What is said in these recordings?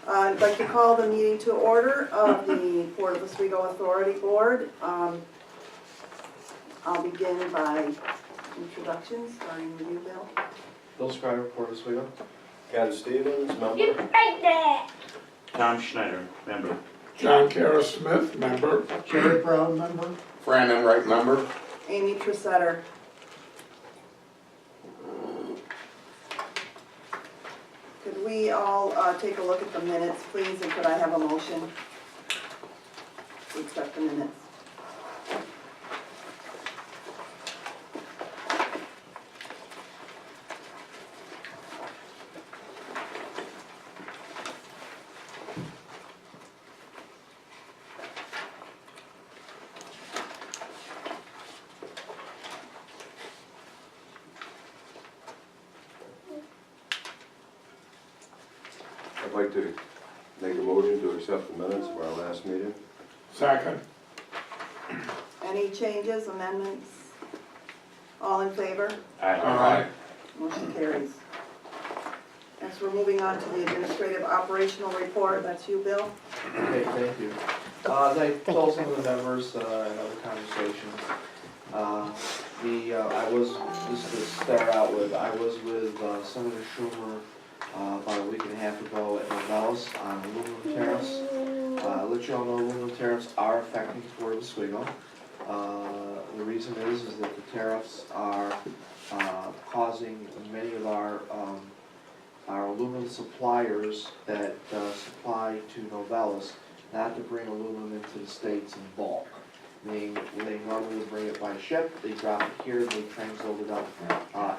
I'd like to call the meeting to order of the Port of Oswego Authority Board. I'll begin by introductions, starting with you, Bill. Bill Scriber, Port Oswego. Ken Stevens, member. Tom Schneider, member. John Kara Smith, member. Jerry Brown, member. Fran Enright, member. Amy Tressetter. Could we all take a look at the minutes, please, and could I have a motion to accept the minutes? I'd like to make a motion to accept the minutes of our last meeting. Second. Any changes, amendments? All in favor? Aye. Motion carries. Next, we're moving on to the administrative operational report. That's you, Bill. Okay, thank you. As I told some of the members in other conversations, just to start out with, I was with Senator Schumer about a week and a half ago at Novellus on aluminum tariffs. Let you all know aluminum tariffs are affecting the Port of Oswego. The reason is that the tariffs are causing many of our aluminum suppliers that supply to Novellus not to bring aluminum into the States in bulk. They normally would bring it by ship, they drop it here, and they transload it up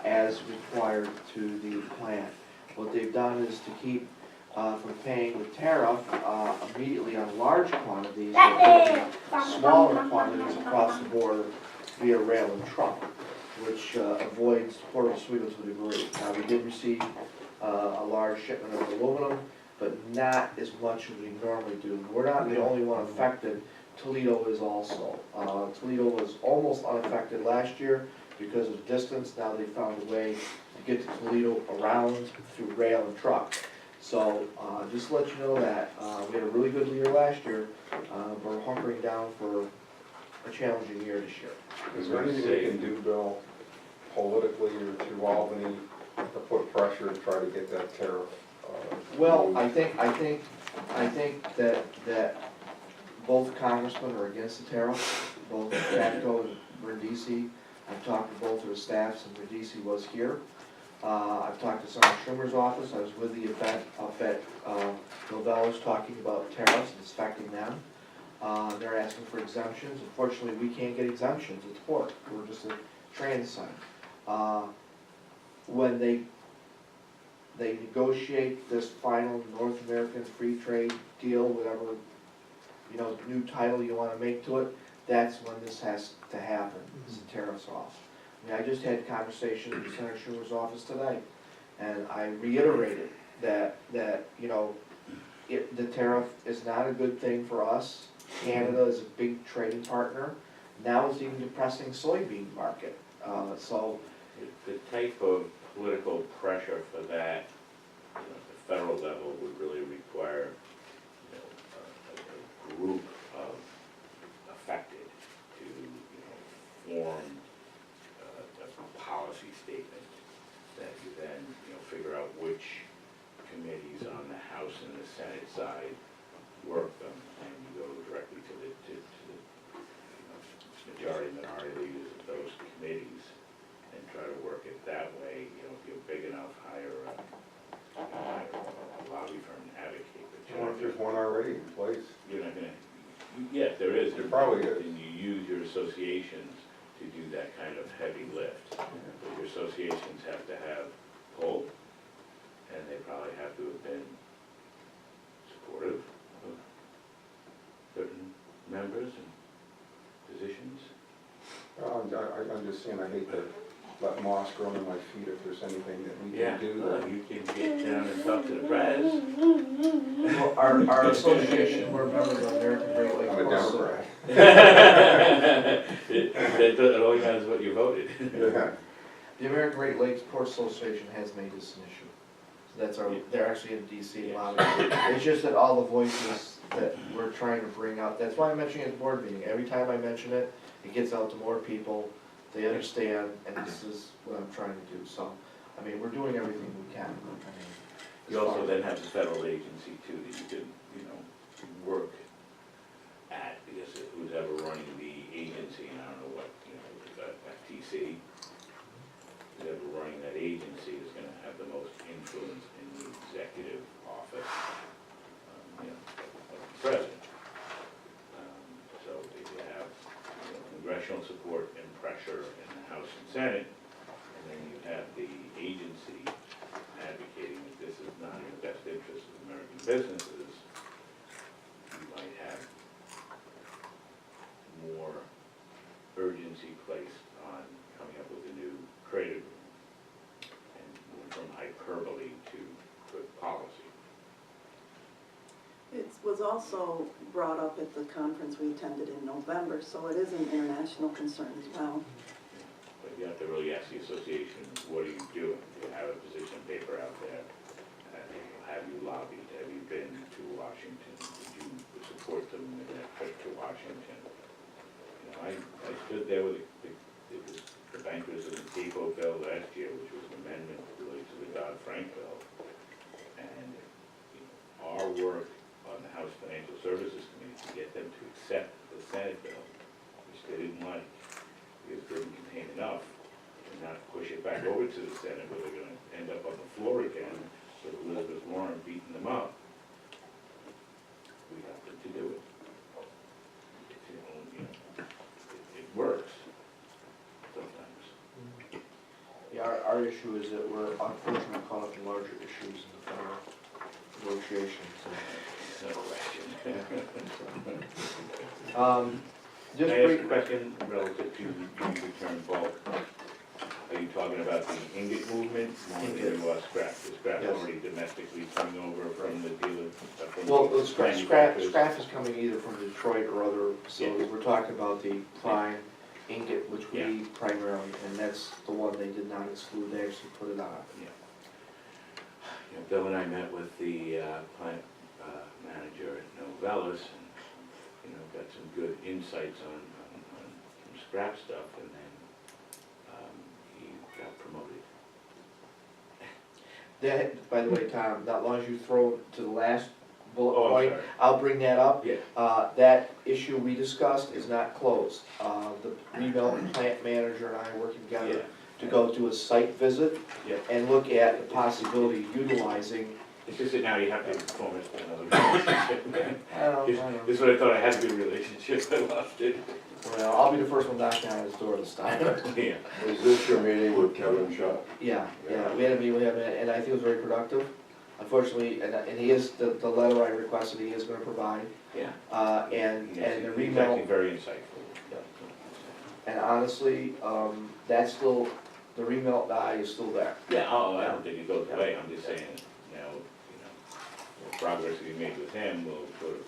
as required to the plant. What they've done is to keep from paying the tariff immediately on large quantities, they're putting smaller quantities across the border via rail and truck, which avoids Port of Oswego to a degree. Now, we did receive a large shipment of aluminum, but not as much as we normally do. We're not the only one affected. Toledo is also. Toledo was almost unaffected last year because of distance. Now they found a way to get to Toledo around through rail and truck. So just to let you know that we had a really good year last year, but we're hunkering down for a challenging year this year. Is there anything we can do, Bill, politically or through Albany, to put pressure to try to get that tariff? Well, I think that both congressmen are against the tariff, both Tacto and Brindisi. I've talked to both of the staffs, and Brindisi was here. I've talked to Senator Schumer's office. I was with the event up at Novellus talking about tariffs and affecting them. They're asking for exemptions. Unfortunately, we can't get exemptions at the port. We're just a transit center. When they negotiate this final North American free trade deal, whatever new title you want to make to it, that's when this has to happen. Is the tariffs off. I mean, I just had conversations with Senator Schumer's office today, and I reiterated that the tariff is not a good thing for us. Canada is a big trading partner. Now it's even depressing soybean market. So The type of political pressure for that, at the federal level, would really require a group of affected to form a policy statement that you then figure out which committees on the House and the Senate side work them, and you go directly to the majority minority leaders of those committees and try to work it that way. If you're big enough, hire a lobby firm and advocate. But There's one already in place. you're not gonna, yeah, there is. There probably is. And you use your associations to do that kind of heavy lift. But your associations have to have pull, and they probably have to have been supportive of certain members and positions. I'm just saying, I hate to let moss grow under my feet if there's anything that we Yeah, can do. well, you can get down and talk to the press. well, our association, we're members of American Great Lakes. I'm a Democrat. It only matters what you voted. Yeah. The American Great Lakes Port Association has made this an issue. That's our, Yeah. they're actually in DC Yeah. lobby. It's just that all the voices that we're trying to bring out, that's why I'm mentioning it at the board meeting. Every time I mention it, it gets out to more people, they understand, and this is what I'm trying to do. So, I mean, we're doing everything we can. I mean, You also then have the federal agency too, that you could, you know, work at, because who's ever running the agency, and I don't know what, you know, FTC, who's ever running that agency is gonna have the most influence in the executive office, you know, of the president. So if you have, you know, congressional support and pressure in the House and Senate, and then you have the agency advocating that this is not in the best interest of American businesses, you might have more urgency placed on coming up with a new credit agreement and move from hyperbole to good policy. It was also brought up at the conference we attended in November, so it is an international concern as well. But you have to really ask the association, what are you doing? Do you have a position paper out there? Have you lobbied? Have you been to Washington? Did you support them in that trip to Washington? You know, I stood there with the bankers in the depot bill last year, which was an amendment related to the Dodd-Frank bill. And you know, our work on the House Financial Services Committee to get them to accept the Senate bill, which they didn't like, because it didn't contain enough, and not push it back over to the Senate, where they're gonna end up on the floor again with Elizabeth Warren beating them up. We got them to do it. It works sometimes. Yeah, our issue is that we're unfortunately caught up in larger issues in the federal negotiations. Can Just I ask brief, a question relative to the return bulk? Are you talking about the ingot movement, more than Ingot. scrap? The scrap Yes. already domestically coming over from the dealers? From well, the scrap manufacturers? is coming either from Detroit or other facilities. We're talking about the prime ingot, which we Yeah. primarily, and that's the one they did not exclude, they actually put it on. Yeah. You know, Bill and I met with the plant manager at Novellis, and, you know, got some good insights on some scrap stuff, and then he got promoted. That, by the way, Tom, not long as you throw to the last bullet Oh, I'm point, sorry. I'll bring that up. Yeah. That issue we discussed is not closed. The redevelopment plant manager and I are working Yeah. together to go do a site visit Yeah. and look at the possibility of utilizing. It's just that now you have to perform it to another relationship. I don't know. This is what I thought I had a good relationship, I lost it. Well, I'll be the first one knocking on his door this time. Yeah. Is this your meeting with Kevin Shaw? Yeah, we had a meeting with him, and I think it was very productive. Unfortunately, and he is, the letter I requested, he is gonna provide. Yeah. And the He's actually remelt, very insightful. and honestly, that's still, the remelt die is still there. Yeah, oh, I don't think it goes away, I'm just saying, now, you know, the progress we made with him will sort of.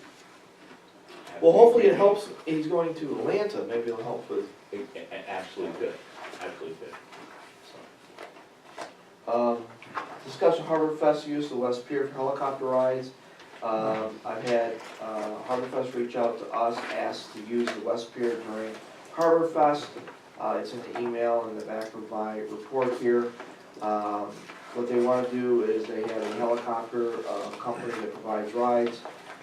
have Well, to hopefully be- it helps, he's going to Atlanta, maybe it'll help with, Absolutely good, absolutely good. discussion Harbor Fest use of the West Pier for helicopter rides. I've had, Harbor Fest reach out to us, ask to use the West Pier during Harbor Fest. It's in the email in the back of my report here. What they wanna do is they have a helicopter, company that provides rides,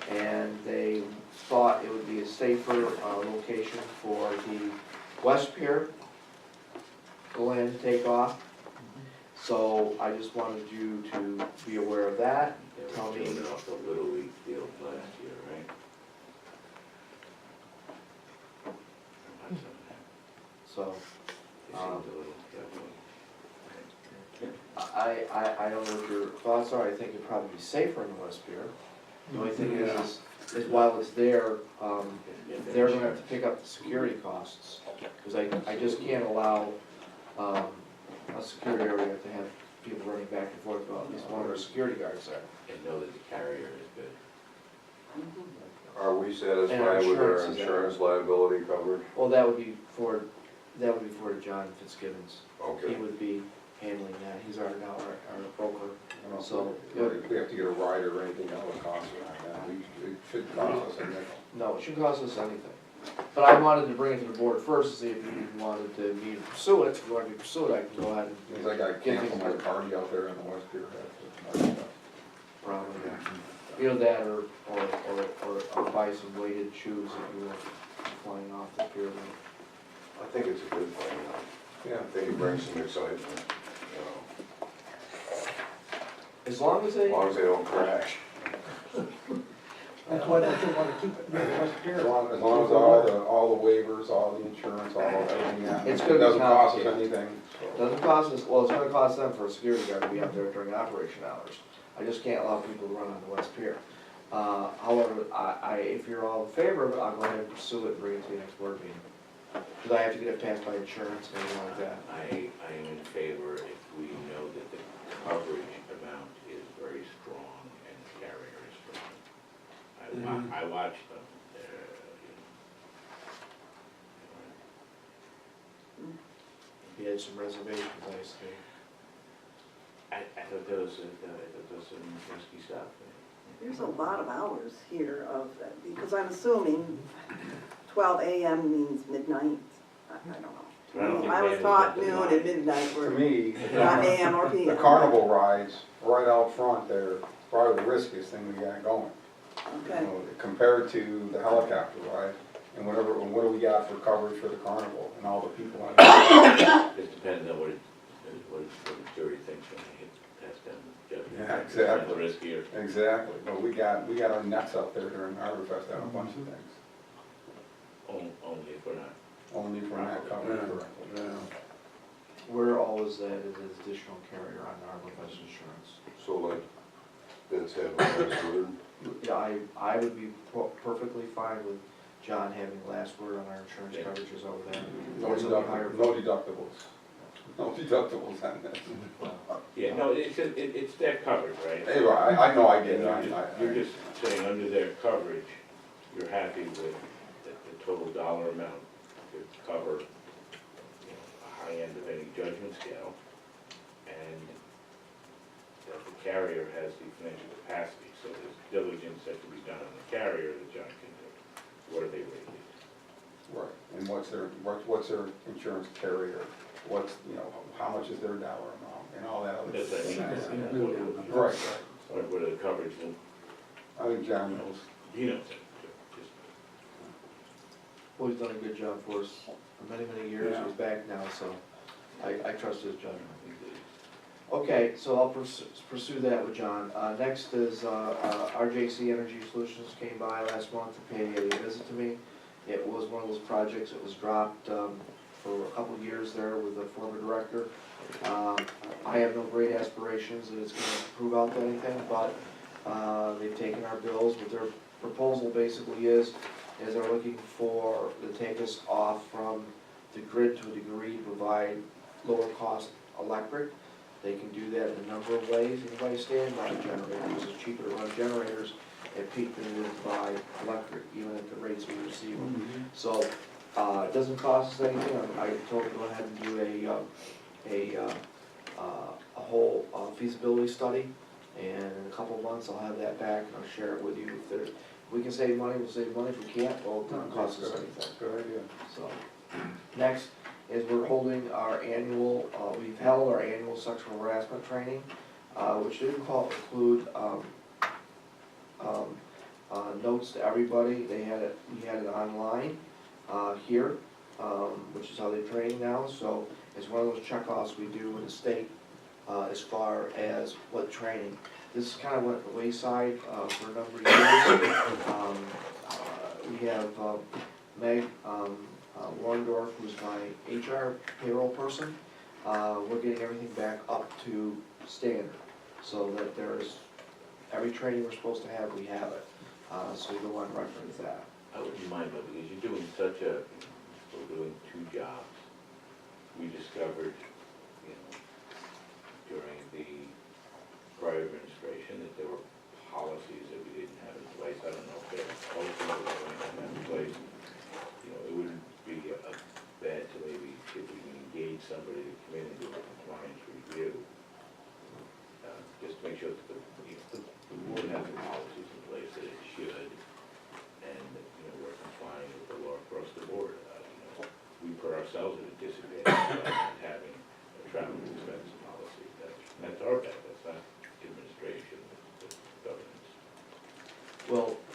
and they thought it would be a safer, location for the West Pier to land and take off. So I just wanted you to be aware of that. Tell me, They were off the Little League field last year, right? so, They seemed a little, I don't know what your thoughts are, I think it'd probably be safer in the West Pier. The only thing is while it's there, they're gonna have to pick up the security costs. Cause I just can't allow, a security area to have people running back and forth, well, at least one of our security guards there. and know that the carrier is good. Are we And our satisfied with our insurance is insurance liability coverage? Well, that would be for John Fitzgibbons. He Okay. would be handling that, he's our broker. I don't So, know if we have to get a rider or anything, that would cost us that. It should cost us a nickel. no, it shouldn't cost us anything. But I wanted to bring it to the board first to see if you even wanted to me to pursue it. If you want me to pursue it, I can go ahead and Because I gotta cancel my party out there in the West Pier. probably, either that or I'll buy some weighted shoes if you were flying off the pier. I think it's a good thing, Yeah. I think it brings some excitement, you know, As long as as they, long as they don't crash. That's why they don't wanna keep it near the West Pier. As long as all the waivers, all the insurance, all of everything, yeah. It's It gonna be doesn't cost us complicated. anything, so. doesn't cost us, well, it's gonna cost them for a security guard to be out there during operation hours. I just can't allow people to run on the West Pier. However, if you're all in favor of it, I'll go ahead and pursue it and bring it to the next board meeting. Because I have to get it passed by insurance and everything like that. I am in favor if we know that the coverage amount is very strong and the carrier is strong. I watched them, He had some reservations, I see. I thought that was some risky stuff. There's a lot of hours here of, because I'm assuming 12 AM means midnight. I don't But I don't know. think I they was ever taught got the noon line. and midnight To were me, not AM or PM. the carnival rides, right out front there, probably the riskiest thing we got going. You Okay, know, compared to the helicopter ride, and what do we got for coverage for the carnival and all the people on it? Just depends on what the jury thinks when they hit past them judgment. Yeah, exactly. It's riskier. Exactly, but we got our nets up there during Harbor Fest on a bunch of things, Only if we're not. only for that coverage correctly. We're always that as an additional carrier on our Fest insurance. So like, that's having last word. Yeah, I would be perfectly fine with John having the last word on our insurance coverages over there. No It's gonna be higher. deductibles, no deductibles on this. Yeah, no, it's their coverage, right? Hey, I know, I get it, You're just saying under their coverage, you're happy with the total dollar amount to cover, you know, a high end of any judgment scale, and that the carrier has the financial capacity, so there's diligence that can be done on the carrier that John can do. What are they rated? Right, and what's their insurance carrier, what's, you know, how much is their dollar amount, and all that other Does that mean, stuff. Right, what are the coverage, I think John knows. he knows it, just, Well, he's done a good job for us for many, many years. Yeah. He's back now, so I trust his judgment. Okay, so I'll pursue that with John. Next is, RJC Energy Solutions came by last month to pay a visit to me. It was one of those projects that was dropped, for a couple of years there with the former director. I have no great aspirations that it's gonna prove out to anything, but, they've taken our bills. What their proposal basically is they're looking to take us off from the grid to a degree to provide lower cost electric. They can do that in a number of ways. Anybody standby generators, it's cheaper to run generators at peak than it is to buy electric, even at the rates we receive them. So, it doesn't cost us anything. I told them to go ahead and do a whole feasibility study. And in a couple of months, I'll have that back and I'll share it with you. If we can save money, we'll save money. If we can't, well, it doesn't cost us anything. Good idea. So, next is we're holding our annual, we've held our annual sexual harassment training, which did include, notes to everybody. We had it online, here, which is how they train now. So it's one of those checkoffs we do in the state, as far as what training. This kind of went the wayside, for a number of years. We have, Meg, Warndorf, who's my HR payroll person. We're getting everything back up to standard, so that there's, every training we're supposed to have, we have it. So we go on record as that. I wouldn't mind though, because you're doing we're doing two jobs. We discovered, you know, during the prior administration that there were policies that we didn't have in place. I don't know if they're supposed to have in place. You know, it wouldn't be bad to maybe, if we can engage somebody to come in and do a compliance review, just to make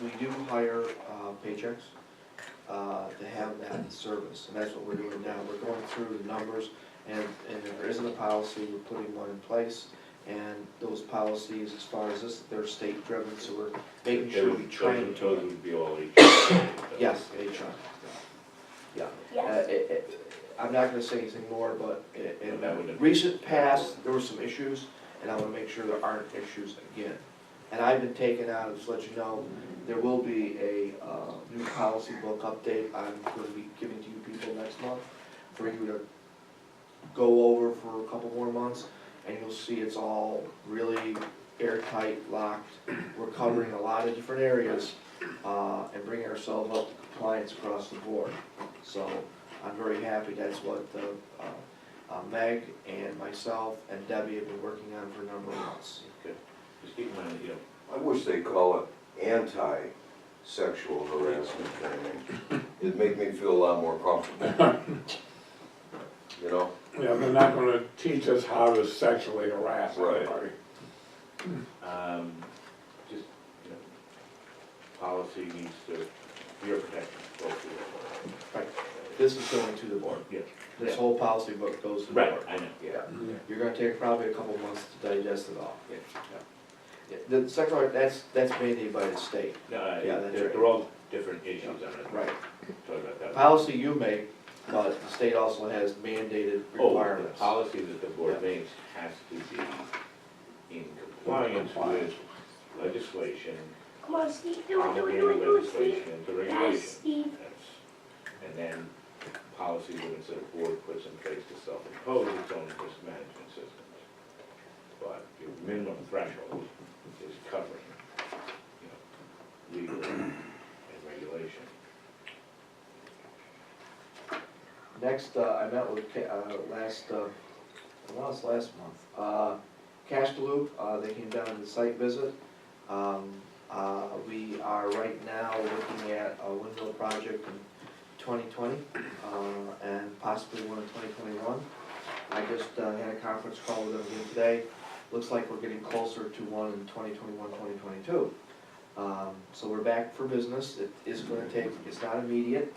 we do hire paychecks to have that service, and that's what we're doing now. We're going through the numbers, and if there isn't a policy, we're putting one in place. And those policies, as far as this, they're state driven, so we're making sure we train to Those it. would be all HR. Yes, HR. Yeah. I'm not gonna say anything more, but in That would- recent past, there were some issues, and I wanna make sure there aren't issues again. And I've been taken out, just to let you know, there will be a new policy book update I'm gonna be giving to you people next month for you to go over for a couple more months, and you'll see it's all really airtight, locked. We're covering a lot of different areas, and bringing ourselves up to compliance across the board. So I'm very happy, that's what Meg and myself and Debbie have been working on for a number of months. Okay. Just keep in mind, you know, I wish they call it anti-sexual harassment training. It'd make me feel a lot more comfortable. You know? Yeah, they're not gonna teach us how to sexually harass Right. anybody. just, you know, policy needs to, your protection, go through the Right. This is going to the board. Yeah. This whole policy book goes to the board. Right, I know, yeah. You're gonna take probably a couple months to digest it all. Yeah. Yeah, the second one, that's mandated by the state. No, Yeah, that's they're, right. they're all different issues, I'm not Right. talking about that. Policy you make, but the state also has mandated Oh, the requirements. policy that the board Yeah. makes has to be in compliance with legislation, Come on, Steve, do it, do it, do promulgated it, do it, Steve. legislation, and the Yes, regulation. Steve. And then policies that the board puts in place to self-impose its own risk management systems. But your minimum threshold is covering, you know, legal and regulation. Next, I met with, last month, Cash Loop, they came down to the site visit. We are right now looking at a windmill project in 2020, and possibly one in 2021. I just had a conference call with them again today. Looks like we're getting closer to one in 2021, 2022. So we're back for business. It is gonna take, it's not immediate.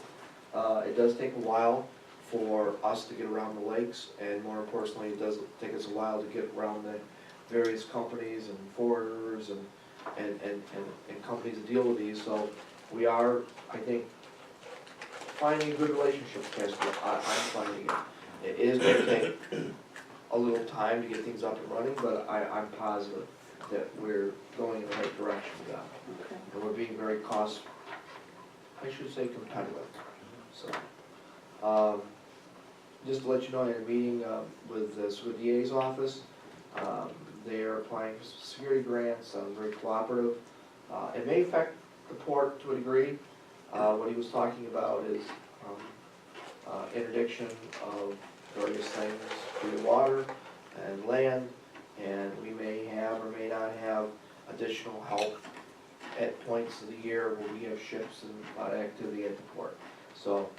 It does take a while for us to get around the lakes, and more importantly, it does take us a while to get around the various companies and forwarders and companies that deal with these. So we are, I think, finding a good relationship with Casper. I'm finding it. It is gonna take a little time to get things up and running, but I'm positive that we're going in the right direction with that. Okay. And we're being very I should say competitive, so. Just to let you know, I had a meeting with the DA's office. They are applying for some security grants, very cooperative. It may affect the port to a degree. What he was talking about is interdiction of various things through the water and land, and we may have or may not have additional help at points of the year where we have ships and a lot of activity at the port. So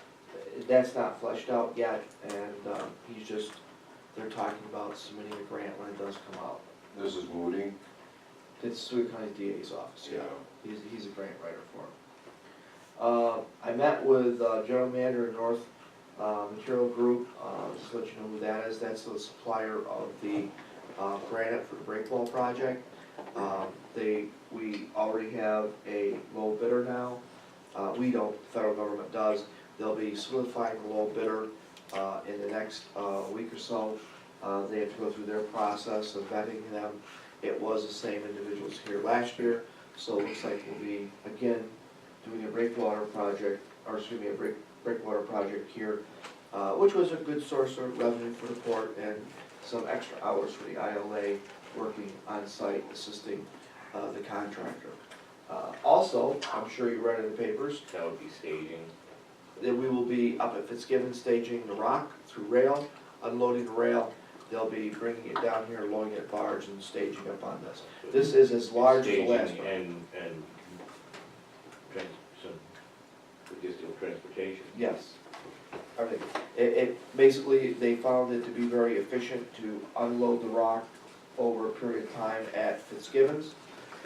that's not fleshed out yet, and they're talking about submitting a grant when it does come out. This is Moody. It's Seward County DA's office, yeah. Yeah. He's a grant writer for him. I met with General Manager of North Material Group, just to let you know who that is. That's the supplier of the granite for the break wall project. We already have a low bidder now. We don't, the federal government does. They'll be solidifying the low bidder in the next week or so. They have to go through their process of vetting them. It was the same individuals here last year, so it looks like we'll be, again, doing a breakwater project, or excuse me, a breakwater project here, which was a good source of revenue for the port and some extra hours for the ILA working on site assisting the contractor. Also, I'm sure you read in the papers, That would be staging. that we will be up at Fitzgibbon staging the rock through rail, unloading the rail. They'll be bringing it down here, loading it barge and staging up on this. This is as large as the last Staging one. and some logistical transportation. Yes. Everything. Basically, they found it to be very efficient to unload the rock over a period of time at Fitzgibbon's.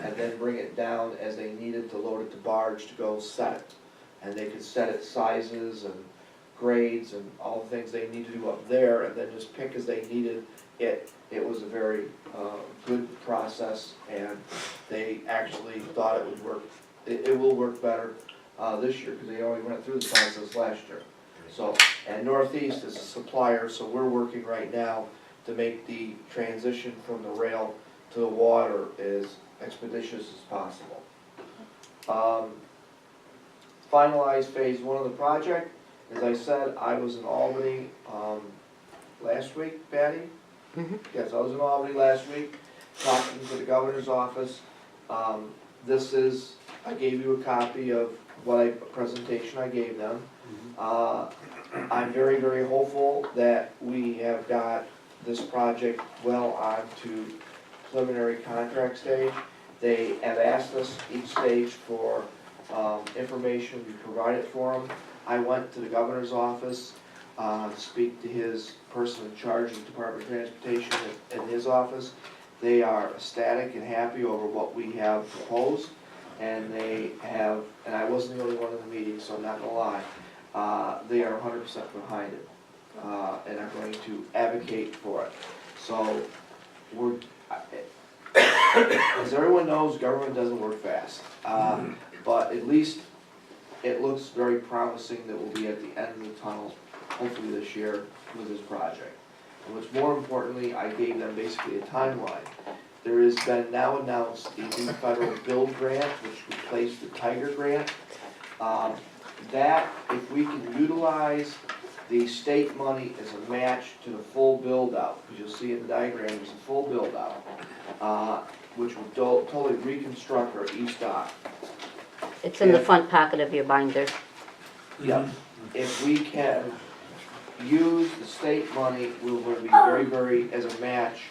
and then bring it down as they needed to load it to barge to go set it. And they could set it sizes and grades and all the things they need to do up there, and then just pick as they needed it. It was a very good process, and they actually thought it would work. It will work better this year, because they already went through the process last year. So, and Northeast is a supplier, so we're working right now to make the transition from the rail to the water as expeditious as possible. Finalized phase 1 of the project. As I said, I was in Albany last week, Patty? Yes, I was in Albany last week, talking to the governor's office. This is, I gave you a copy of presentation I gave them. I'm very, very hopeful that we have got this project well on to preliminary contract stage. They have asked us each stage for information, we provided for them. I went to the governor's office, to speak to his person in charge of the Department of Transportation in his office. They are ecstatic and happy over what we have proposed, and they have, and I wasn't the only one in the meeting, so I'm not gonna lie, they are 100% behind it, and are going to advocate for it. So, we're, as everyone knows, government doesn't work fast, but at least it looks very promising that we'll be at the end of the tunnel, hopefully this year, with this project. And what's more importantly, I gave them basically a timeline. There has been now announced a new federal build grant, which replaced the Tiger grant. That, if we can utilize the state money as a match to the full build out, because you'll see in the diagram, there's a full build out, which will totally reconstruct our east dock. It's in the front pocket of your binder. Yep. If we can use the state money, we're going to be very, very, as a match.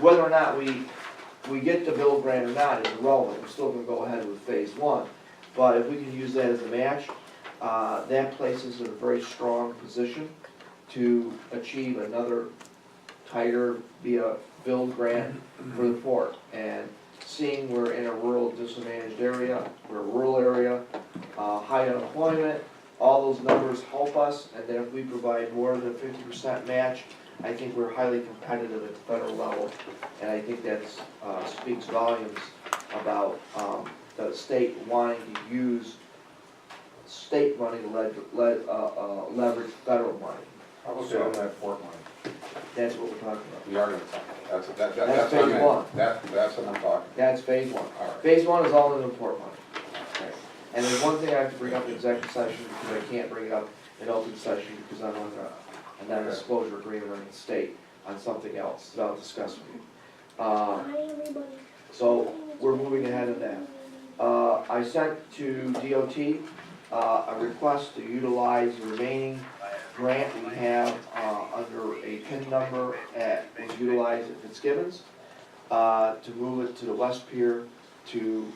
Whether or not we get the build grant or not is irrelevant. We're still going to go ahead with phase 1. But if we can use that as a match, that places us in a very strong position to achieve another tighter via build grant for the port. And seeing we're in a rural disadvantaged area, we're a rural area, high unemployment, all those numbers help us, and then if we provide more than a 50% match, I think we're highly competitive at the federal level, and I think that speaks volumes about the state wanting to use state money to leverage federal money. How about the that port money? That's what we're talking about. We are gonna talk, that's That's what I phase meant. one. That's what I'm talking. That's phase 1. All right. Phase 1 is all in the port money. Okay. And there's one thing I have to bring up in executive session, because I can't bring it up in open session, because I'm on a non-disclosure agreement on the state on something else that I'll discuss with you. Hi, everybody. So, we're moving ahead in that. I sent to DOT a request to utilize the remaining grant we have under a PIN number was utilized at Fitzgibbons to move it to the West Pier to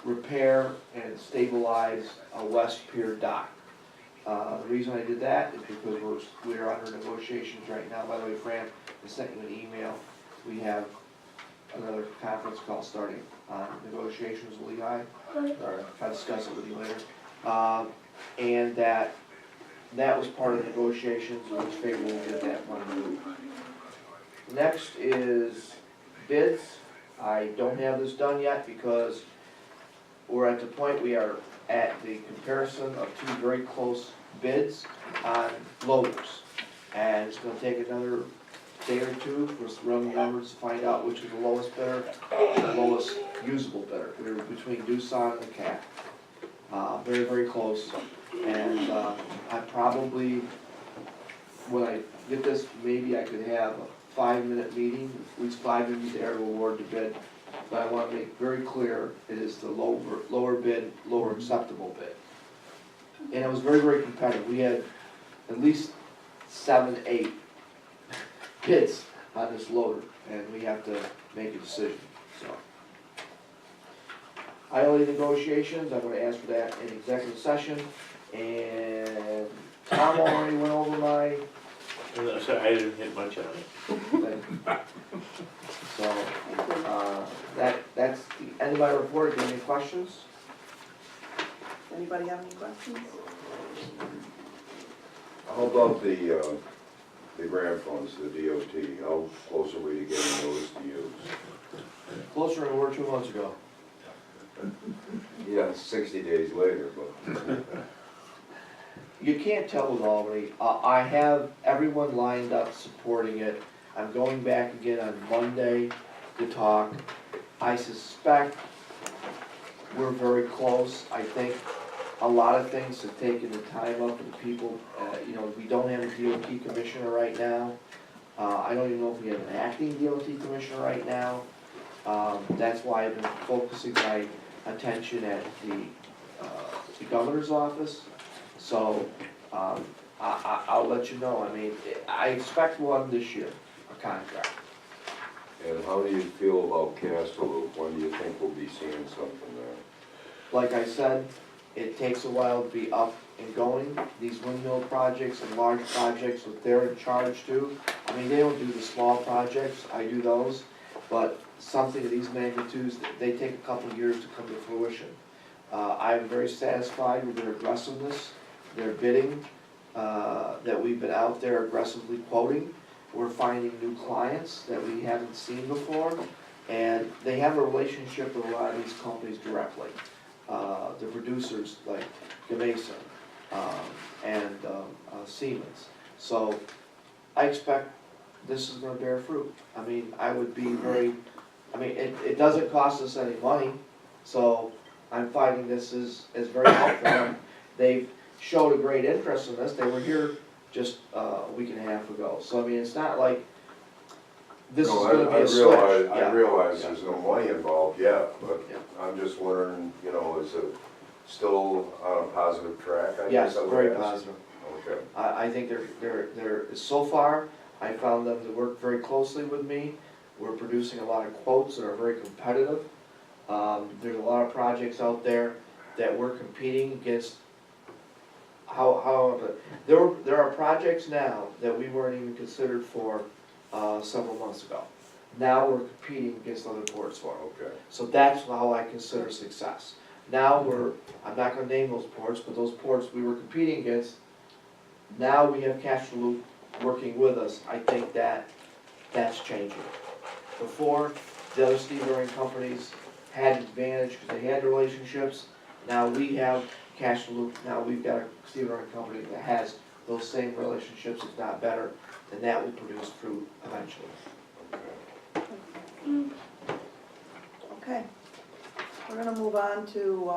repair and stabilize a West Pier dock. The reason I did that is because we're under negotiations right now. By the way, Fran, I sent you an email. We have another conference call starting on negotiations with Lehigh. All right. I'll discuss it with you later. And that was part of the negotiations, and it's favorable to get that one moved. Next is bids. I don't have this done yet because we're at the point we are at the comparison of 2 very close bids on loaders. And it's gonna take another day or 2 for us to run the numbers to find out which is the lowest bidder, the lowest usable bidder. We're between Doosan and the Cat. Very, very close. And I probably, when I get this, maybe I could have a 5-minute meeting, at least 5 of you there to award the bid. But I want to make very clear, it is the lower bid, lower acceptable bid. And it was very, very competitive. We had at least 7, 8 bids on this loader, and we have to make a decision, so. ILA negotiations, I'm gonna ask for that in executive session, and Tom already went over my So I didn't hit much on it. So, that's the end of my report. Do you have any questions? Anybody have any questions? How about the grant funds, the DOT, how close are we to getting those to use? Closer than we were 2 months ago. Yeah, 60 days later, but, You can't tell with Albany. I have everyone lined up supporting it. I'm going back again on Monday to talk. I suspect we're very close. I think a lot of things have taken the time up for the people. You know, we don't have a DOT commissioner right now. I don't even know if we have an acting DOT commissioner right now. That's why I've been focusing my attention at the governor's office. So, I'll let you know. I mean, I expect one this year, a contract. and how do you feel about Castelloop? When do you think we'll be seeing something there? Like I said, it takes a while to be up and going. These windmill projects and large projects, what they're in charge to, I mean, they don't do the small projects, I do those, but something of these magnitudes, they take a couple of years to come to fruition. I'm very satisfied with their aggressiveness, their bidding, that we've been out there aggressively quoting. We're finding new clients that we haven't seen before, and they have a relationship with a lot of these companies directly. The producers like Gamesa and Siemens. So I expect this is gonna bear fruit. I mean, I would be very, I mean, it doesn't cost us any money, so I'm finding this is very helpful. They've showed a great interest in this. They were here just a week and a half ago. So I mean, it's not like this is No, gonna be a switch. I Yeah. realize there's no money involved yet, but Yeah. I'm just wondering, you know, is it still on a positive track, I Yes, guess I would very ask? positive. Okay. I think they're, so far, I found them to work very closely with me. We're producing a lot of quotes that are very competitive. There's a lot of projects out there that we're competing against. There are projects now that we weren't even considered for, several months ago. Now we're competing against other ports for them. Okay. So that's how I consider success. Now I'm not gonna name those ports, but those ports we were competing against, now we have Castelloop working with us. I think that's changing. Before, the other stevedoring companies had an advantage because they had relationships. Now we have Castelloop, now we've got a stevedoring company that has those same relationships, if not better, and that will produce fruit eventually. Okay. We're gonna move on to,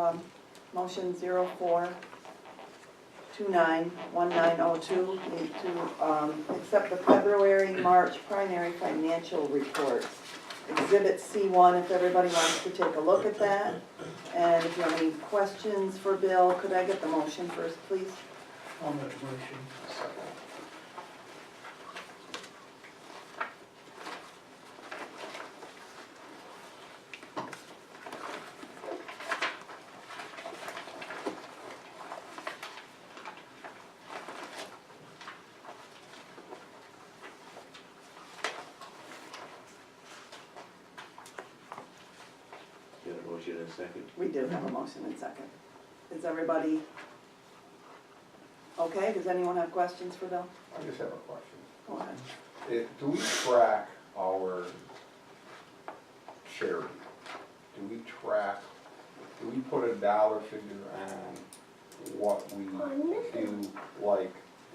motion 04291902, need to, accept the February, March primary financial reports. Exhibit C1, if everybody wants to take a look at that. And if you have any questions for Bill, could I get the motion first, please? I'll make a motion. You have a motion in a second? We do have a motion in second. Is everybody okay? Does anyone have questions for Bill? I just have a question. Go ahead. Do we track our charity? Do we put a dollar figure on what we do, like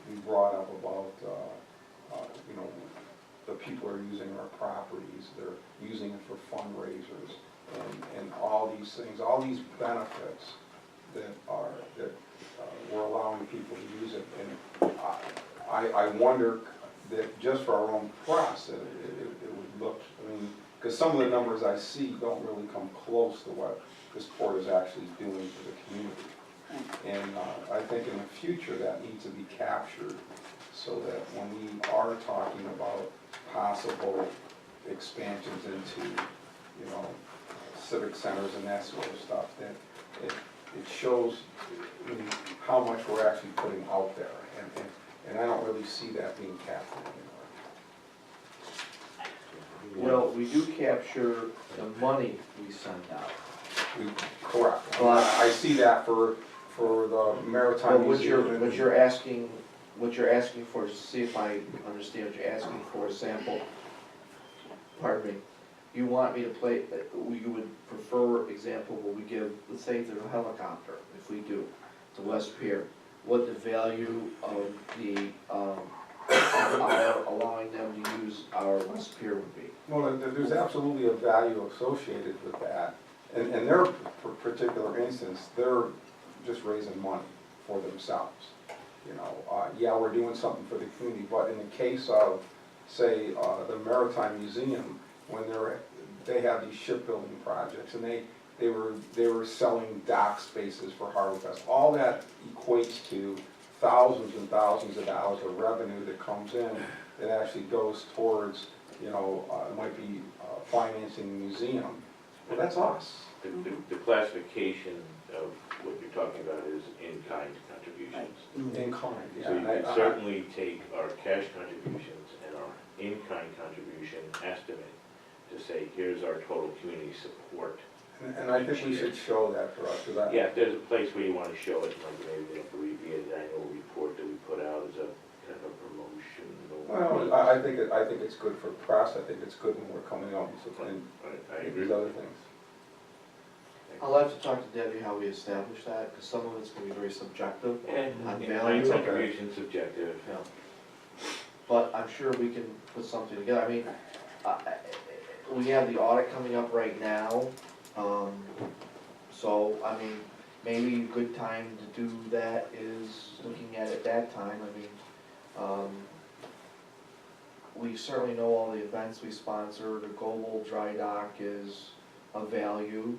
we brought up about, you know, the people are using our properties, they're using it for fundraisers, and all these things, all these benefits that we're allowing people to use it. And I wonder that just for our own press, it would look, I mean, because some of the numbers I see don't really come close to what this port is actually doing for the community. And I think in the future that needs to be captured so that when we are talking about possible expansions into, you know, civic centers and that sort of stuff, that it shows how much we're actually putting out there. And I don't really see that being capped anywhere. Well, we do capture the money we send out. Correct. Well, I see that for the Maritime But Museum. what you're asking for, see if I understand what you're asking for, a sample, pardon me, you want me to play, you would prefer, example, will we give, let's say there's a helicopter, if we do, to West Pier, what the value of our allowing them to use our West Pier would be? Well, there's absolutely a value associated with that. And in their particular instance, they're just raising money for themselves. You know, yeah, we're doing something for the community, but in the case of, say, the Maritime Museum, when they have these shipbuilding projects, and they were selling dock spaces for Harbor Fest, all that equates to thousands and thousands of dollars of revenue that comes in that actually goes towards, you know, it might be financing the museum. Well, that's us. The classification of what you're talking about is in-kind contributions. In kind, yeah. So you And can I- certainly take our cash contributions and our in-kind contribution estimate to say, here's our total community support. And I think we should show that for us, because I. Yeah, if there's a place where you want to show it, like maybe the annual report that we put out as a kind of a promotion. Well, I think it's good for press. I think it's good when we're coming up and I agree. these other things. I'll have to talk to Debbie how we establish that, because some of it's gonna be very subjective And on in-kind value. contribution subjective. Yeah. But I'm sure we can put something together. I mean, we have the audit coming up right now. So, I mean, maybe a good time to do that is looking at it that time. I mean, we certainly know all the events we sponsor. The global dry dock is a value.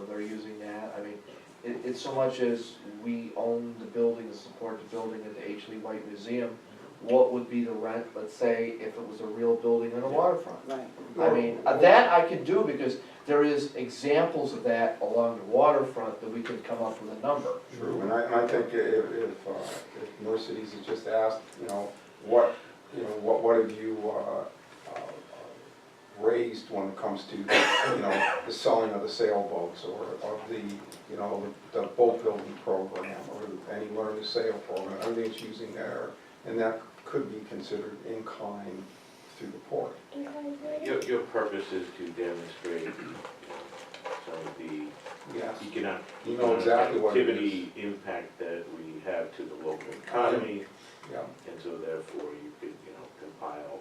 They're using that. I mean, it's so much as we own the building, to support the building at the H. Lee White Museum. What would be the rent, let's say, if it was a real building on the waterfront? Right. I mean, that I can do because there is examples of that along the waterfront that we could come up with a number. True, and I think if most cities had just asked, you know, what have you raised when it comes to, you know, the selling of the sailboats or of the, you know, the boat building program or any learn to sail program, everything's using there, and that could be considered in kind through the port. Your purpose is to demonstrate some of the Yes. economic You know exactly what it activity impact that we have to the local economy, Yeah. and so therefore you could, you know, compile,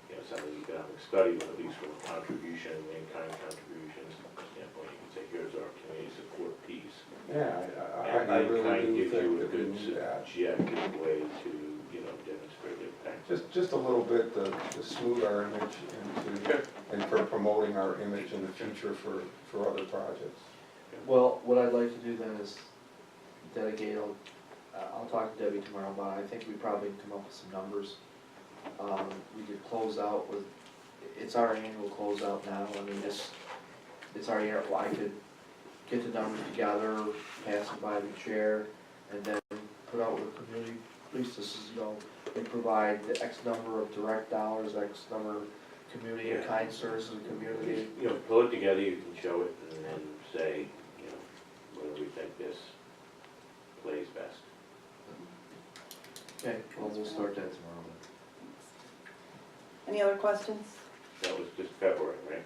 you know, some of the economic study, but at least from a contribution, in-kind contributions standpoint, you can say, here's our community support piece. Yeah, And I in-kind really do gives you think a that we good need that. subjective way to, you know, demonstrate impact. Just a little bit to smooth our image and for promoting our image in the future for other projects. Well, what I'd like to do then is dedicate, I'll talk to Debbie tomorrow about it. I think we probably can come up with some numbers. We could close out with, it's our annual closeout now. I mean, it's our year, well, I could get the numbers together, pass them by the chair, and then put out with the community police, this is, you know, we provide the X number of direct dollars, X number of community and kind services in the community. You know, pull it together, you can show it, and then say, you know, whether we think this plays best. Okay, well, we'll start that tomorrow then. Any other questions? That was just February, right?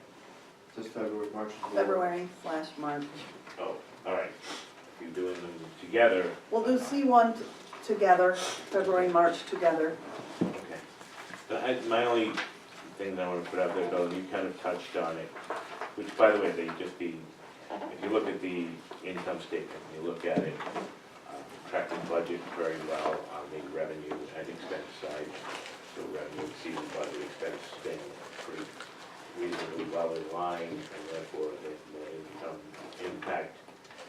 Just February, March. February/March. Oh, all right. If you're doing them together. We'll do C1 together, February, March together. Okay. My only thing that I want to put out there, Bill, and you kind of touched on it, which, by the way, they just be, if you look at the income statement, you look at it, tracking budget very well on the revenue and expense side. So revenue exceeding budget, expense staying pretty reasonably well in line, and therefore the income impact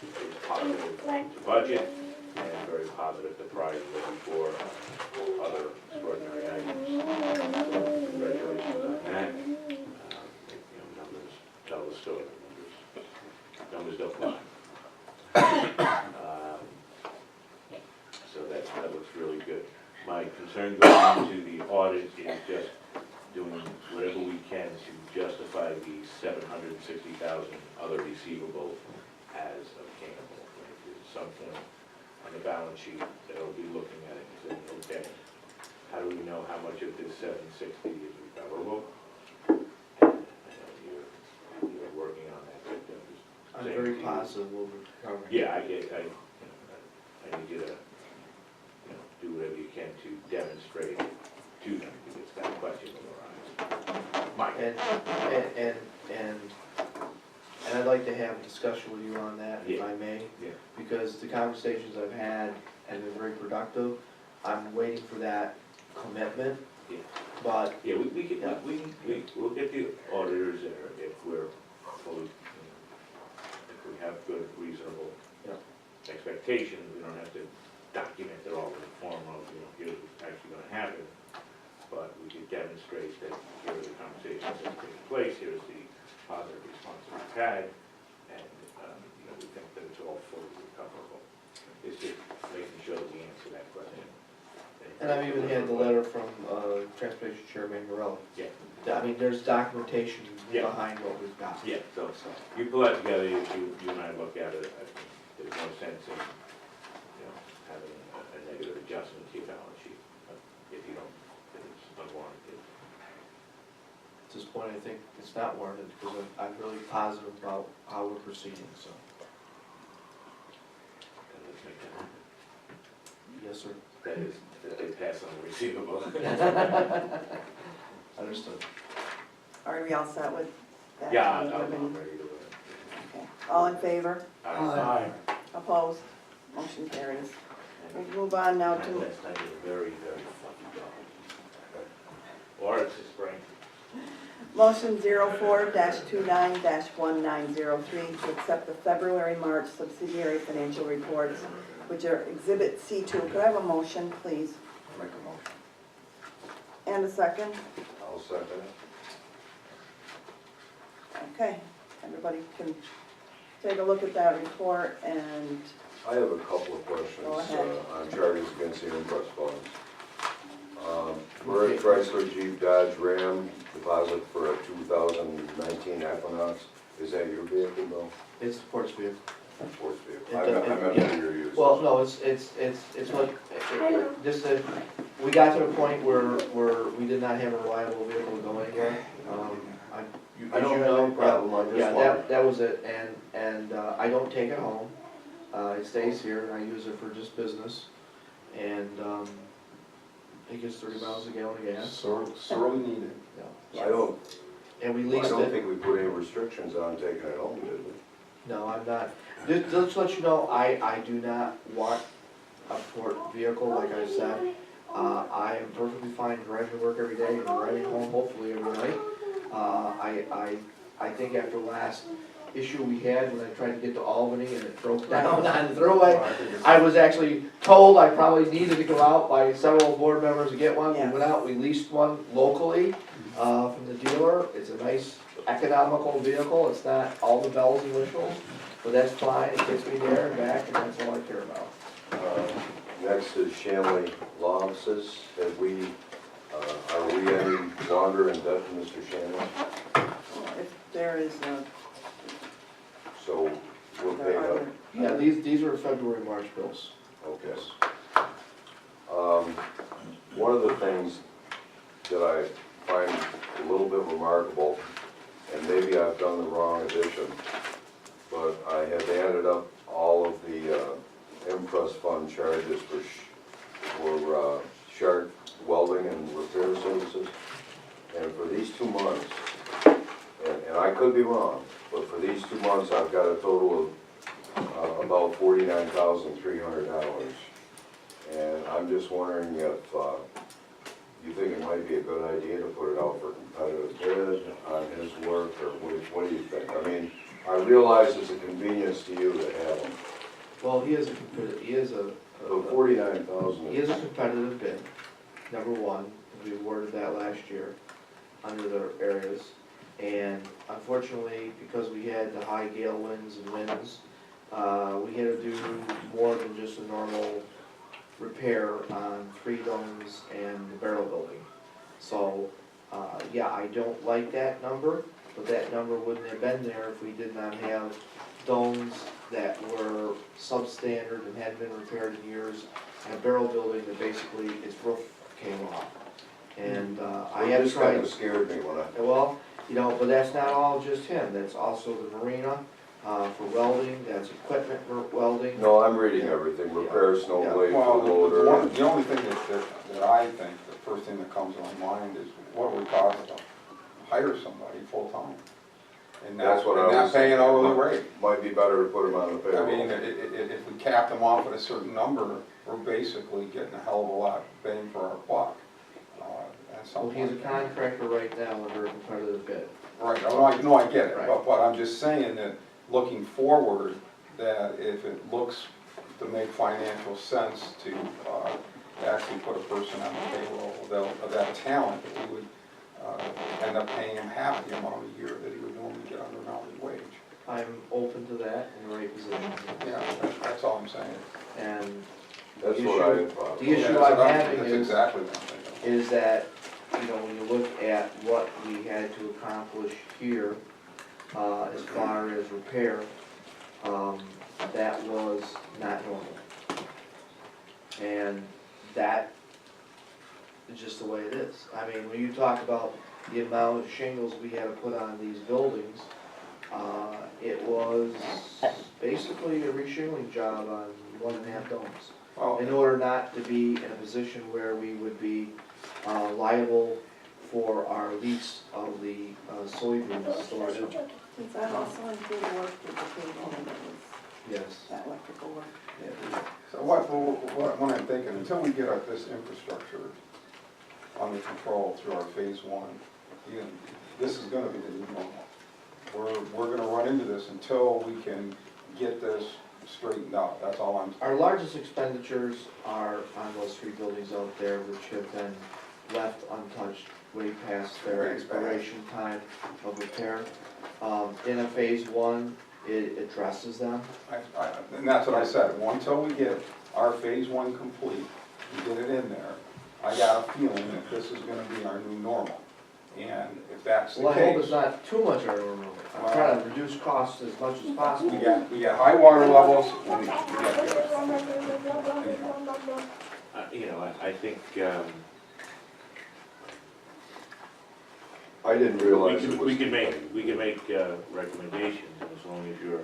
is positive to budget and very positive to prior year before other extraordinary items. So congratulations on that. You know, numbers tell the story. Numbers don't lie. So that looks really good. My concern going into the audit is just doing whatever we can to justify the $760,000 other receivable as obtainable. Right? There's some point on the balance sheet that I'll be looking at it and saying, okay, how do we know how much of this 760 is recoverable? And I know you're working on that. But I'm just I'm saying very to you- positive we'll recover. Yeah, I need you to, do whatever you can to demonstrate to them, because that question will arise. Mike? And I'd like to have a discussion with you on that, if Yeah. I may, Yeah. because the conversations I've had have been very productive. I'm waiting for that commitment, Yeah. but Yeah, we can, Yeah. we'll get the auditors there if we're fully, if we have good, reasonable Yeah. expectations. We don't have to document it all in the form of, here's what's actually gonna happen. But we could demonstrate that here are the conversations that are taking place, here's the positive response that we've had, and, we think that it's all fully recoverable. It's just making sure that we answer that question. And I've even had the letter from Transportation Chair Mangarelli. Yeah. I mean, there's documentation Yeah. behind what we've got. Yeah, so, you pull that together, you and I look at it, I think there's no sense in, having a negative adjustment to your balance sheet, if you don't, if it's unwarranted. At this point, I think it's not warranted, because I'm really positive about how we're proceeding, so, And let's make that happen. yes, sir. That is, that they pass on the receivable. Understood. Are we all set with that? Yeah, Do you have any- I'm ready to, Okay. All in favor? Aye. Opposed? Motion carries. We move on now Last to, night was a very, very fluffy dog. Or it's a spring. motion 04-29-1903 to accept the February-March subsidiary financial reports, which are Exhibit C2. Could I have a motion, please? Make a motion. And a second? I'll second it. Okay, everybody can take a look at that report and, I have a couple of questions Go ahead. on charges against the trust funds. We're at Chrysler Jeep Dodge Ram deposit for a 2019 Equinox. Is that your vehicle, Bill? It's the port's vehicle. Sports vehicle? It I does- meant yeah. for your use. Well, no, it's what, just that, we got to the point where we did not have a reliable vehicle to go anywhere. I don't have any problem, I just Yeah, wondered. that was it, and I don't take it home. It stays here, and I use it for just business, and it gets 30 miles a gallon of gas. Sorely needed. Yeah. I don't And we leased it. think we put any restrictions on taking it home, did we? No, I'm not. Just to let you know, I do not want a port vehicle, like I said. I am perfectly fine driving to work every day and driving home hopefully every night. I think after the last issue we had, when I tried to get to Albany and it broke down on the thruway, I was actually told I probably needed to go out by several board members to get one. We went out, we leased one locally, from the dealer. It's a nice economical vehicle. It's not all the bells and whistles, but that's fine. It gets me there and back, and that's all I care about. Next is Shanley Law Offices. Are we any longer in debt to Mr. Shanley? if there is a, So we're paid there are, up? Yeah, these are February, March bills. Okay. One of the things that I find a little bit remarkable, and maybe I've done the wrong addition, but I have added up all of the M-Trust fund charges for Sharp welding and repair services. And for these 2 months, and I could be wrong, but for these 2 months, I've got a total of about $49,300. And I'm just wondering if you think it might be a good idea to put it out for competitive bid on his work, or what do you think? I mean, I realize it's a convenience to you to have him, Well, he is a but 49,000 he is a competitive bid, number one. We awarded that last year under the areas. And unfortunately, because we had the high gale winds and winds, we had to do more than just a normal repair on 3 domes and the barrel building. So, yeah, I don't like that number, but that number wouldn't have been there if we did not have domes that were substandard and hadn't been repaired in years, and a barrel building that basically its roof came off. And I have This kind tried, of scared me when I, well, you know, but that's not all just him, that's also the marina for welding, that's equipment welding. no, I'm reading everything, repair snow Yeah. blade Well, for loader. the only thing that I think, the first thing that comes to my mind is what would cost to hire somebody full-time? And That's what I and not was pay an thinking. hourly rate. Might be better to put them on the I mean, payroll. if we cap them off at a certain number, we're basically getting a hell of a lot bang for our buck. At some Well, he's a point. contractor right now under a competitive bid. Right, no, I get it, Right. but I'm just saying that looking forward, that if it looks to make financial sense to actually put a person on the payroll of that talent, that we would end up paying him half the amount a year that he would normally get under an hourly wage. I'm open to that in the right position. Yeah, that's all I'm saying. And That's the what I issue- had thought. the issue Yeah, I'm having that's is, exactly what I'm thinking. is that, you know, when you look at what we had to accomplish here, as far as repair, that was not normal. And that is just the way it is. I mean, when you talk about the amount of shingles we had to put on these buildings, it was basically a re-shingling job on 1.5 domes. Well, In order not to be in a position where we would be liable for our lease of the soybean storage. Since I also include work with the cable and it was Yes. that electrical work. Yeah. so what I'm thinking, until we get this infrastructure under control through our phase 1, this is gonna be the new normal. We're gonna run into this until we can get this straightened out, that's all I'm. Our largest expenditures are on those 3 buildings out there which have been left untouched way past their expiration time of repair. In a phase 1, it addresses them. And that's what I said, until we get our phase 1 complete, and get it in there, I got a feeling that this is gonna be our new normal. And if that's the Well, I hope it's case, not too much of a normal. I'm trying to reduce costs as much as possible. we got high water levels, and we got You know, I think, I didn't realize it was. we can make recommendations, and as long as your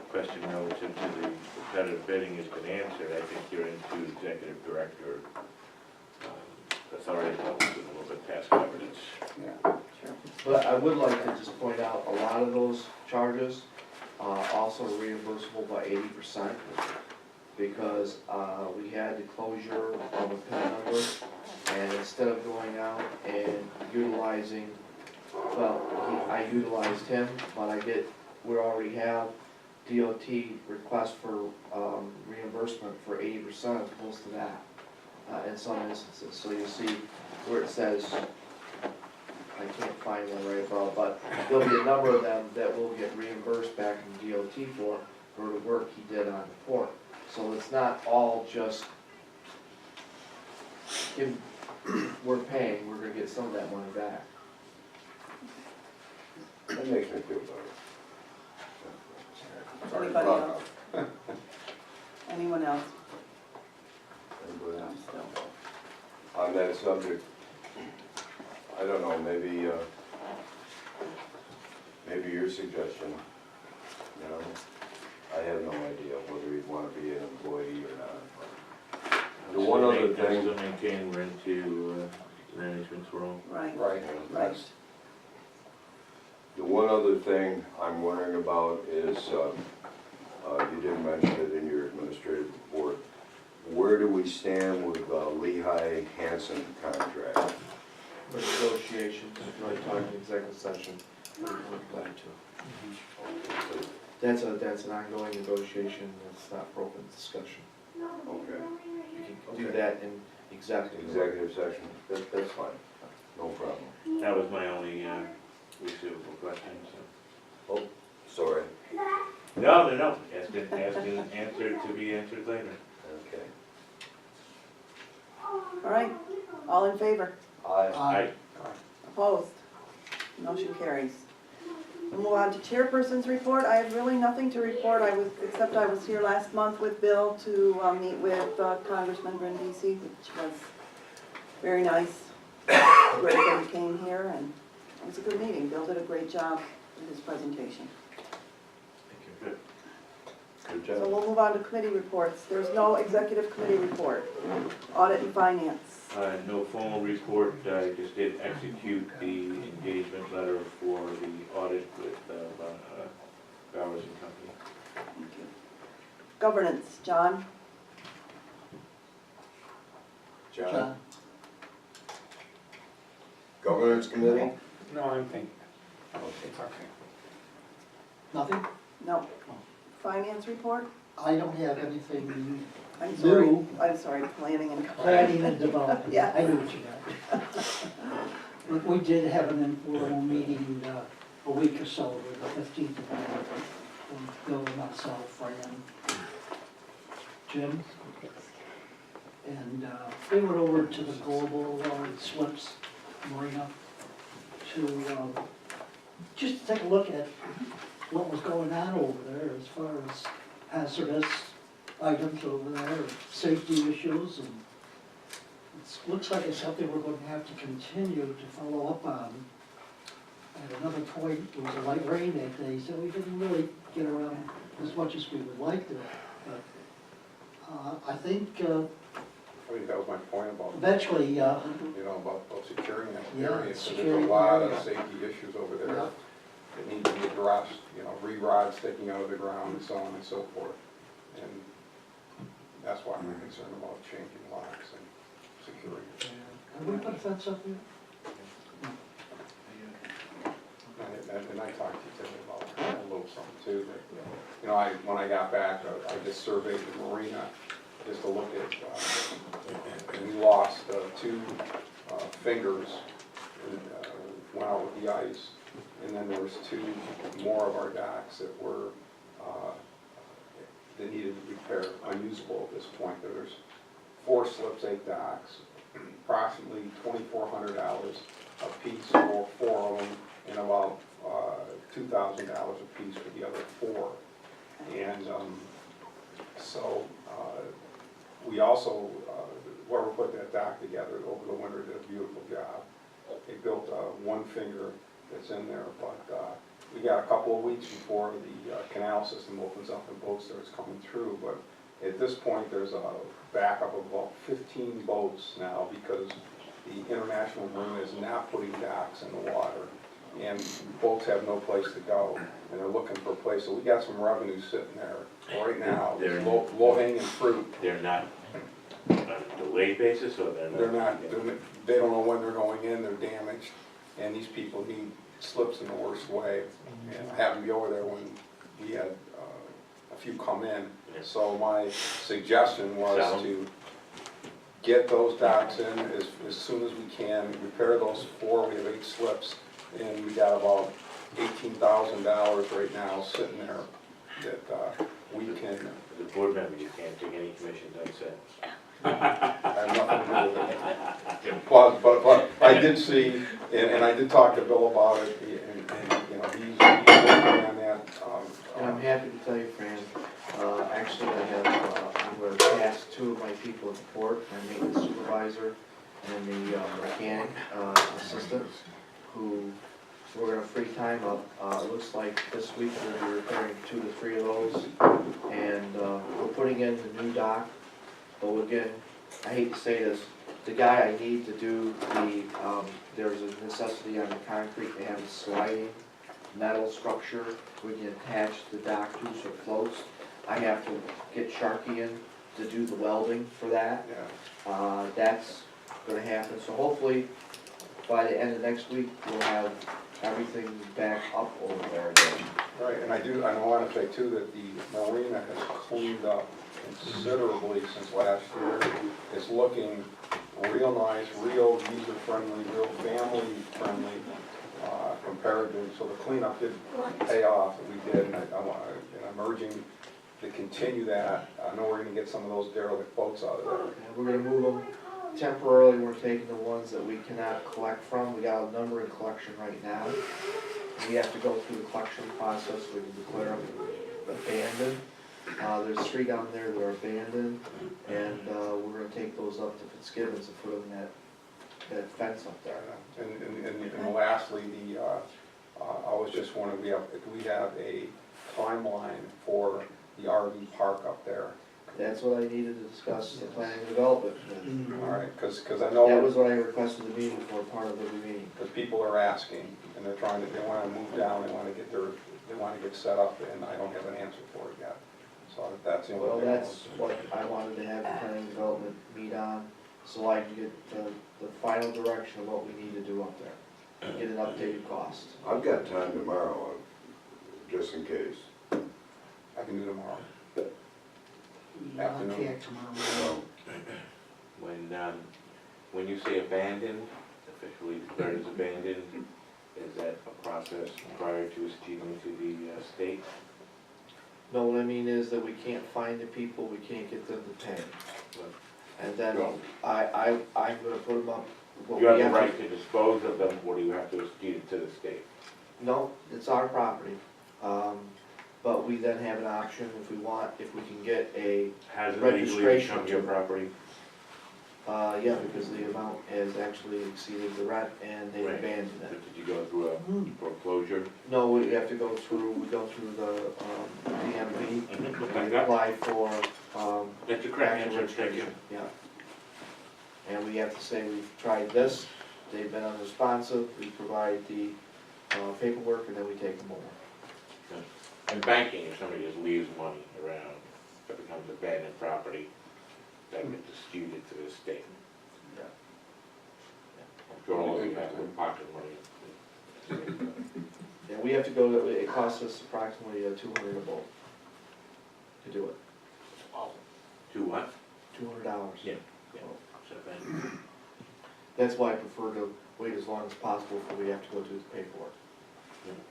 question relative to the competitive bidding has been answered, I think you're into executive director authority levels and a little bit past governance. But I would like to just point out, a lot of those charges are also reimbursable by 80%, because we had the closure of a PIN number, and instead of going out and utilizing, well, I utilized him, but we already have DOT request for reimbursement for 80% of close to that in some instances. So you see where it says, I can't find one right above, but there'll be a number of them that will get reimbursed back from DOT for the work he did on the port. So it's not all just him, we're paying, we're gonna get some of that money back. That makes me feel better. Sorry Anybody about else? that. Anyone else? Anybody I'm else? still. On that subject, I don't know, maybe your suggestion, you know, I have no idea whether you'd want to be an employee or not. The one other thing- Still maintain rent to management's role. Right, right, right. The one other thing I'm wondering about is, you did mention it in your administrative report, where do we stand with Lehigh Hanson contract? For negotiations, if you want to talk in executive session, we're glad to. That's an ongoing negotiation, that's not for open discussion. Okay, You can do that in executive. executive session, that's fine, no problem. That was my only receivable question, so. Oh, sorry, No, it's been answered to be answered later. okay. All right, all in favor? I, Opposed? Motion carries. We'll move on to chairperson's report. I have really nothing to report, except I was here last month with Bill to meet with Congressman Brindisi, which was very nice. Great that he came here, and it was a good meeting. Bill did a great job in his presentation. good. Good So job. we'll move on to committee reports. There's no executive committee report. Audit and finance. No formal report, I just did execute the engagement letter for the audit with Bowers and Company. Thank you. Governance, John? John? Governance Committee? No, I'm thinking, it's okay. Nothing? No. Finance report? I don't have anything I'm sorry. new. I'm sorry, planning and. Planning and development. Yeah. I knew what you meant. We did have an informal meeting a week or so, the 15th of November, with Bill, myself, Fran, Jim. And we went over to the global slips marina to just take a look at what was going on over there as far as hazardous items over there, safety issues, and it looks like it's something we're going to have to continue to follow up on. At another point, there was a light rain that day, so we didn't really get around as much as we would like to. But I think I think that was my point about, eventually, you know, about securing that Yeah, area. So there's securing a the lot of area. safety issues over there Yeah. that need to be addressed, you know, re-rods sticking out of the ground and so on and so forth. And that's why I'm concerned about changing locks and securing it. have we put a fence up here? And I talked to Tim about a little something too, that, you know, when I got back, I just surveyed the marina, just to look at, and we lost two fingers, and went out with the ice, and then there was two more of our docks that were, that needed repair, unusable at this point. There's 4 slips, 8 docks, approximately $2,400 a piece for 4 of them, and about $2,000 a piece for the other 4. And so we also, whoever put that dock together over the winter did a beautiful job. They built one finger that's in there, but we got a couple of weeks before the canal system opens up and boat starts coming through. But at this point, there's a backup of about 15 boats now because the International Marina is not putting docks in the water, and boats have no place to go, and they're looking for a place. So we got some revenue sitting there right now, They're- low-hanging fruit. They're not on a delayed basis, or They don't know when they're going in, they're damaged, and these people need slips in the worst way. And I happened to be over there when we had a few come in, so my suggestion was Sound. to get those docks in as soon as we can, repair those 4, we have 8 slips, and we got about $18,000 right now sitting there that we can, As a board member, you can't take any commissions, I'd say. I have nothing to do with it. But I did see, and I did talk to Bill about it, and you know, he's working on that. And I'm happy to tell you, Fran, actually I have, I'm going to task 2 of my people in port, my maintenance supervisor and the mechanic assistant, who we're going to free time up. It looks like this week we'll be repairing 2 to 3 of those, and we're putting in the new dock. But again, I hate to say this, the guy I need to do the, there's a necessity on the concrete to have a sliding metal structure we can attach the dock to so it floats. I have to get Sharky in to do the welding for that. Yeah. That's gonna happen, so hopefully by the end of next week, we'll have everything back up over there again. Right, and I want to say too that the marina has cleaned up considerably since last year. It's looking real nice, real user-friendly, real family-friendly compared to, so the cleanup did pay off that we did, and I'm urging to continue that. I know we're going to get some of those derelict boats out of there. And we're gonna move them temporarily, we're taking the ones that we cannot collect from. We got a number in collection right now. We have to go through the collection process, so we can declare them abandoned. There's 3 down there that are abandoned, and we're gonna take those up to Fitzgibbons and put them in that fence up there. And lastly, I was just wondering, do we have a timeline for the RV park up there? That's what I needed to discuss the planning and development with. All right, because I That know, was what I requested the meeting for, part of every meeting. because people are asking, and they want to move down, they want to get set up, and I don't have an answer for it yet. So that's the Well, only thing. that's what I wanted to have the planning and development meet on, so I can get the final direction of what we need to do up there, and get an updated cost. I've got time tomorrow, just in case. I can do tomorrow. Yeah, I can't tomorrow. When you say abandoned, officially declared as abandoned, is that a process prior to us achieving to the state? No, what I mean is that we can't find the people, we can't get them to pay. And then I'm gonna put them up. what You have we the to- right to dispose of them, or do you have to deed it to the state? No, it's our property, but we then have an option if we want, if we can get a, Has it legally Registration. become your property? yeah, because the amount has actually exceeded the rent and they Right. abandoned But it. did you go through a foreclosure? No, we have to go through the DMV, Like that? apply for, That's a correct actual answer, thank you. registration, yeah. And we have to say we've tried this, they've been unresponsive, we provide the paperwork, and then we take them over. In banking, if somebody just leaves money around, that becomes abandoned property, that gets disputed to the state. Yeah. I'm sure all of you have with pocket money. Yeah, we have to go, it costs us approximately $200 a bolt to do it, To what? $200. Yeah. So then, That's why I prefer to wait as long as possible before we have to go do the paperwork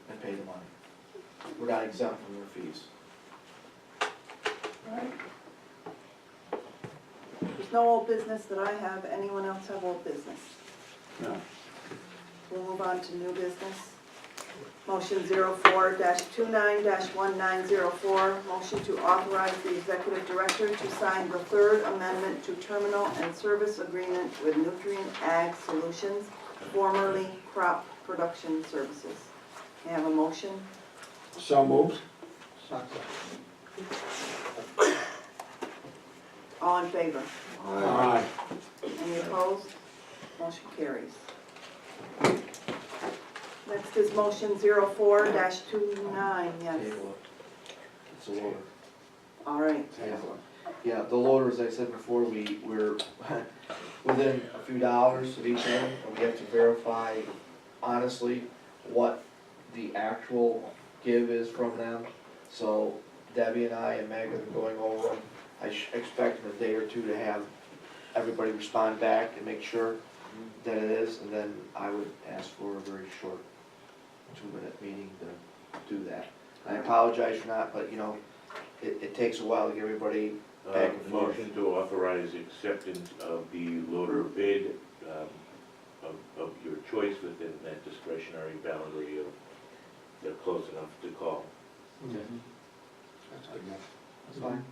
and pay the money. We're not exempt from their fees. There's no old business that I have. Anyone else have old business? No. We'll move on to new business. Motion 04-29-1904, motion to authorize the executive director to sign the 3rd amendment to terminal and service agreement with Nutrient Ag Solutions, formerly Crop Production Services. May I have a motion? So moved. All in favor? Aye. Any opposed? Motion carries. Next is motion 04-29, yes. Table it. It's a loader. All right. Yeah, the loader, as I said before, we're within a few dollars of each end, and we have to verify honestly what the actual give is from them. So Debbie and I and Megan are going over them. I expect in a day or two to have everybody respond back and make sure that it is, and then I would ask for a very short 2-minute meeting to do that. I apologize for not, but you know, it takes a while to get everybody back and forth. Motion to authorize acceptance of the loader bid of your choice within that discretionary boundary of, they're close enough to call. That's good enough. That's fine.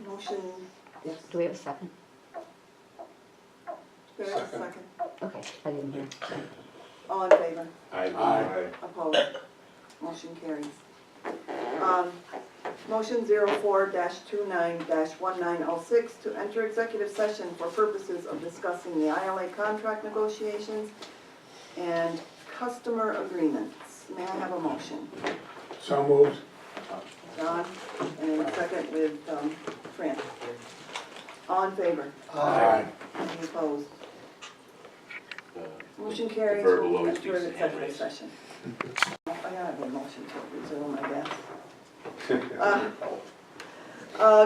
Motion, yes. Do we have a second? Do I have a second? Okay, I didn't hear. All in favor? Aye. Opposed? Motion carries. Motion 04-29-1906 to enter executive session for purposes of discussing the ILA contract negotiations and customer agreements. May I have a motion? So moved. John, and a second with Fran. All in favor? Aye. Any opposed? Uh, Motion carries. The verbal always Enter needs to hand executive raise. session. I gotta have a motion to resume, I guess.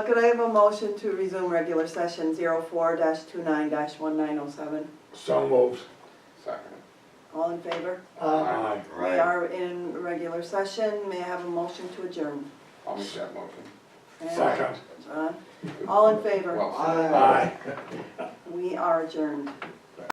Could I have a motion to resume regular session 04-29-1907? So moved. Second. All in favor? Aye. We are in regular session. May I have a motion to adjourn? I'll make that motion. Fran? Second. All in favor? Well, Aye. We are adjourned.